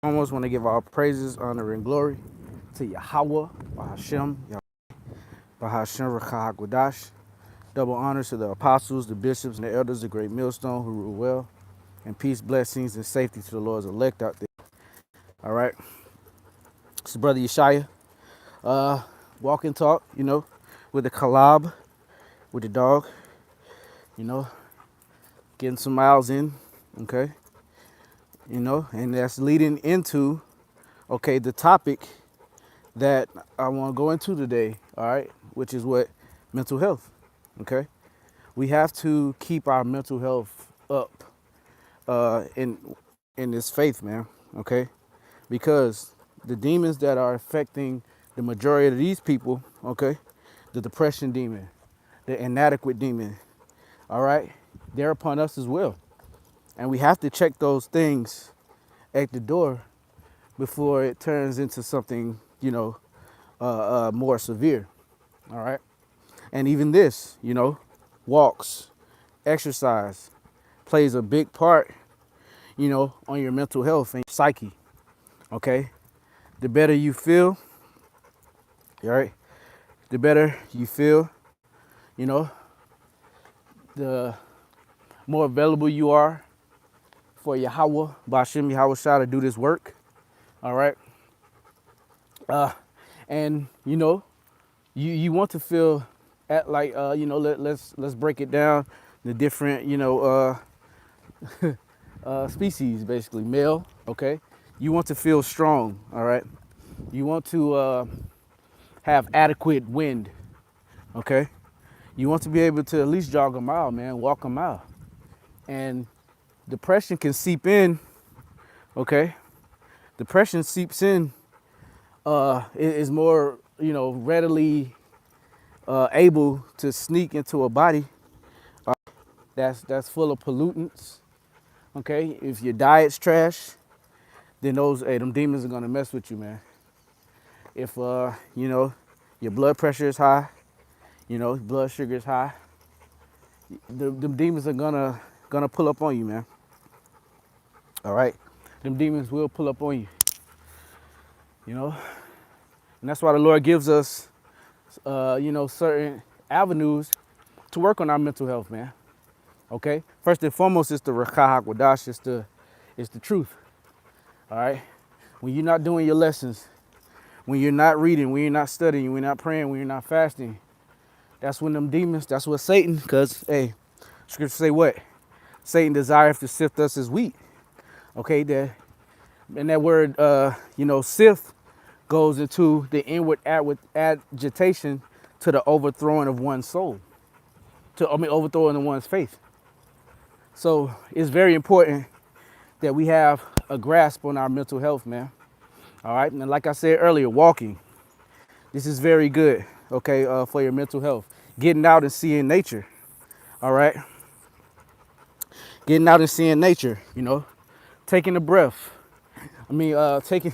Almost want to give all praises, honor, and glory to Yahweh, Bahashem, Bahashem Rakah. Double honors to the apostles, the bishops, and the elders, the great millstone who rule well, and peace, blessings, and safety to the Lord's elect out there. All right, it's brother Yeshaya. Walk and talk, with the collab, with the dog, you know, getting some miles in, okay, and that's leading into, okay, the topic that I want to go into today, all right, which is what mental health, okay. We have to keep our mental health up in this faith, man, okay, because the demons that are affecting the majority of these people, okay, the depression demon, the inadequate demon, all right, they're upon us as well, and we have to check those things at the door before it turns into something, more severe, all right? And even this, walks, exercise plays a big part, on your mental health and psyche, okay? The better you feel, all right? The better you feel, the more available you are for Yahweh, Bashem Yahweh Shah to do this work, all right? And, you want to feel at like, let's break it down, the different, species, basically, male, okay? You want to feel strong, all right? You want to have adequate wind, okay? You want to be able to at least jog a mile, man, walk a mile. And depression can seep in, okay? Depression seeps in, is more, readily able to sneak into a body that's full of pollutants, okay? If your diet's trash, then them demons are gonna mess with you, man. If, your blood pressure is high, blood sugar is high, them demons are gonna pull up on you, man. All right? Them demons will pull up on you, And that's why the Lord gives us, certain avenues to work on our mental health, man. Okay? First and foremost, it's the Rakah HaKodash, it's the truth. All right? When you're not doing your lessons, when you're not reading, when you're not studying, when you're not praying, when you're not fasting, that's when them demons, that's what Satan, because, hey, scripture say what? Satan desires to sift us as wheat. Okay? And that word, sift goes into the inward agitation to the overthrowing of one's soul, overthrowing of one's faith. So it's very important that we have a grasp on our mental health, man. All right, and like I said earlier, walking. This is very good, okay, for your mental health. Getting out and seeing nature, all right? Getting out and seeing nature, taking a breath. Taking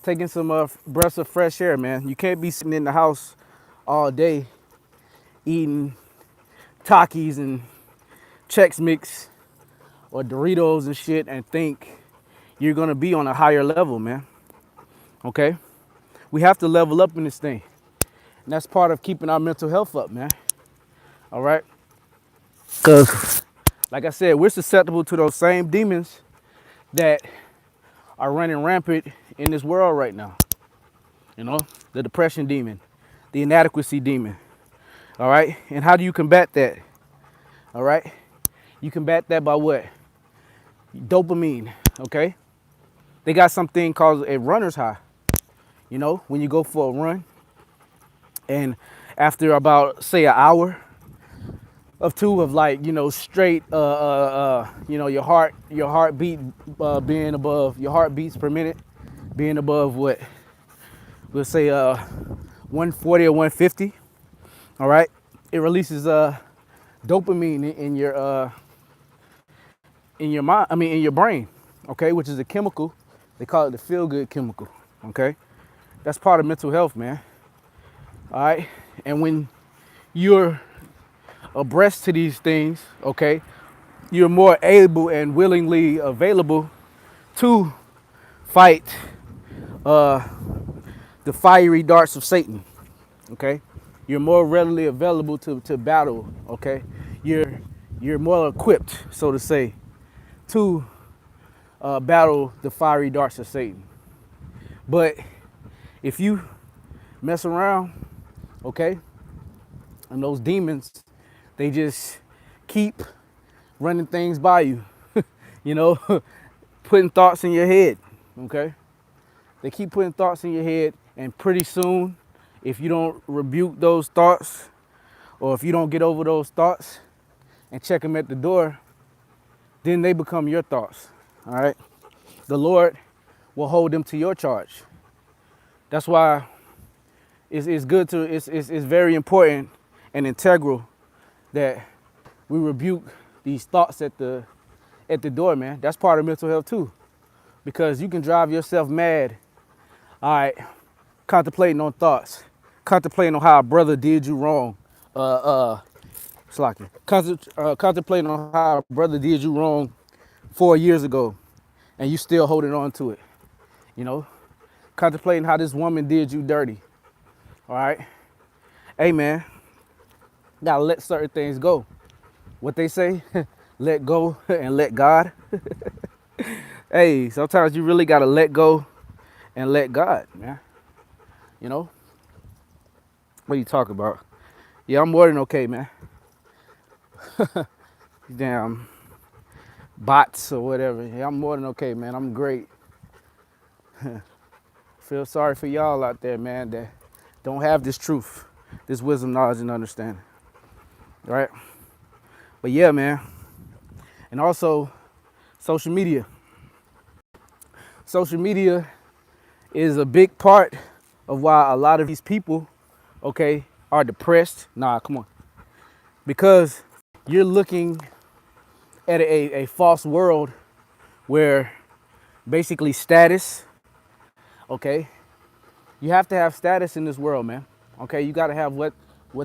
taking some breaths of fresh air, man. You can't be sitting in the house all day eating Takis and Chex Mix or Doritos and shit and think you're gonna be on a higher level, man. Okay? We have to level up in this thing. And that's part of keeping our mental health up, man. All right? Because, like I said, we're susceptible to those same demons that are running rampant in this world right now. The depression demon, the inadequacy demon. All right? And how do you combat that? All right? You combat that by what? Dopamine, okay? They got something called a runner's high. When you go for a run, and after about, say, an hour of two of like, straight, your heartbeat being above, your heartbeats per minute being above what? We'll say 140 or 150, all right? It releases dopamine in your mind, in your brain, okay, which is a chemical. They call it the feel-good chemical, okay? That's part of mental health, man. All right? And when you're abreast to these things, okay, you're more able and willingly available to fight uh, the fiery darts of Satan. Okay, you're more readily available to battle. Okay, you're you're more equipped, so to say, to battle the fiery darts of Satan. But if you mess around, okay, and those demons, they just keep running things by you, you know, putting thoughts in your head, okay? They keep putting thoughts in your head, and pretty soon, if you don't rebuke those thoughts, or if you don't get over those thoughts and check them at the door, then they become your thoughts, all right? The Lord will hold them to your charge. That's why it's good to, it's very important and integral that we rebuke these thoughts at the door, man. That's part of mental health too, because you can drive yourself mad, all right, contemplating on thoughts, contemplating on how a brother did you wrong, slacking, contemplating on how a brother did you wrong 4 years ago, and you still holding on to it, you know, contemplating how this woman did you dirty, all right. Hey, man, gotta let certain things go. What they say, let go and let God. Hey, sometimes you really gotta let go and let God, man. You know? What are you talking about? Yeah, I'm more than okay, man. Damn bots or whatever. Yeah, I'm more than okay, man. I'm great. Feel sorry for y'all out there, man, that don't have this truth, this wisdom, knowledge, and understanding. Right? But yeah, man. And also, social media. Social media is a big part of why a lot of these people, okay, are depressed. Nah, come on. Because you're looking at a false world where basically status, okay, you have to have status in this world, man. Okay, you got to have what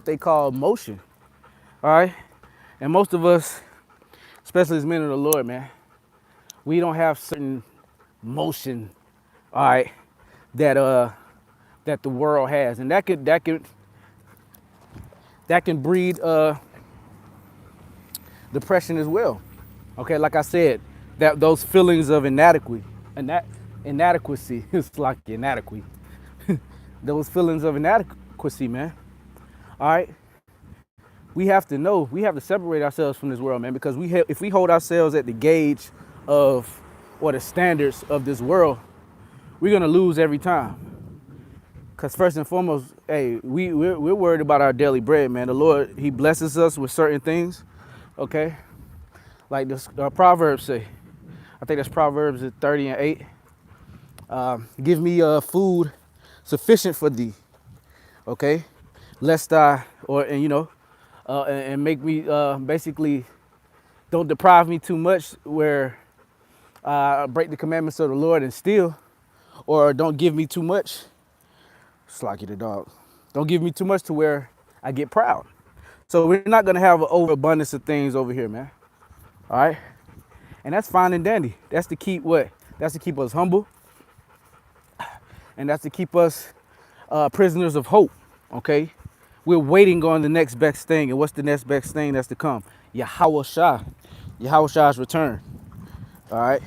they call motion, all right? And most of us, especially as men of the Lord, man, we don't have certain motion, all right, that the world has, and that can breed depression as well. Okay, like I said, that those feelings of inadequacy, it's like inadequacy. Those feelings of inadequacy, man. All right, we have to know, we have to separate ourselves from this world, man, because if we hold ourselves at the gauge of or the standards of this world, we're gonna lose every time. Because first and foremost, hey, we're worried about our daily bread, man. The Lord, He blesses us with certain things, okay? Like this Proverbs say, I think that's Proverbs 30:8. Give me food sufficient for thee, okay? Lest I, and make me basically don't deprive me too much where I break the commandments of the Lord and steal, or don't give me too much. Slocky the dog. Don't give me too much to where I get proud. So we're not gonna have an overabundance of things over here, man. All right, and that's fine and dandy. That's to keep what? That's to keep us humble, and that's to keep us prisoners of hope. Okay, we're waiting on the next best thing, and what's the next best thing that's to come? Yahweh Shai's return. All right,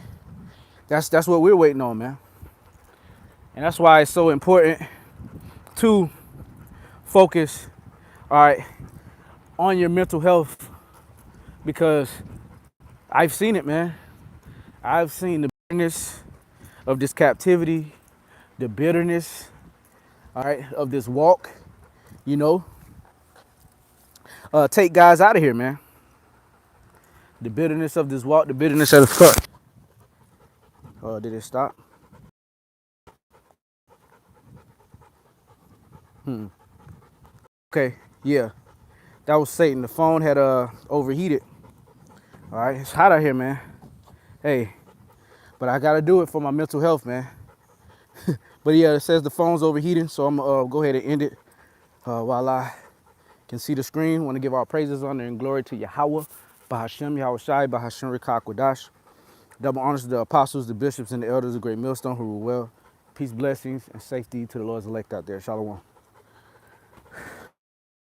that's what we're waiting on, man. And that's why it's so important to focus, all right, on your mental health, because I've seen it, man. I've seen the bitterness of this captivity, the bitterness, all right, of this walk, take guys out of here, man. The bitterness of this walk, the bitterness of the cut. Did it stop? Okay, yeah. That was Satan. The phone had overheated. All right, it's hot out here, man. Hey, but I gotta do it for my mental health, man. But yeah, it says the phone's overheating, so I'm gonna go ahead and end it while I can see the screen. Want to give our praises, honor, and glory to Yahweh, Bahashem, Yahweh Shai, Bahashem Rikakwadash. Double honors to the apostles, the bishops, and the elders of Great Millstone who rule well. Peace, blessings, and safety to the Lord's elect out there. Shalom.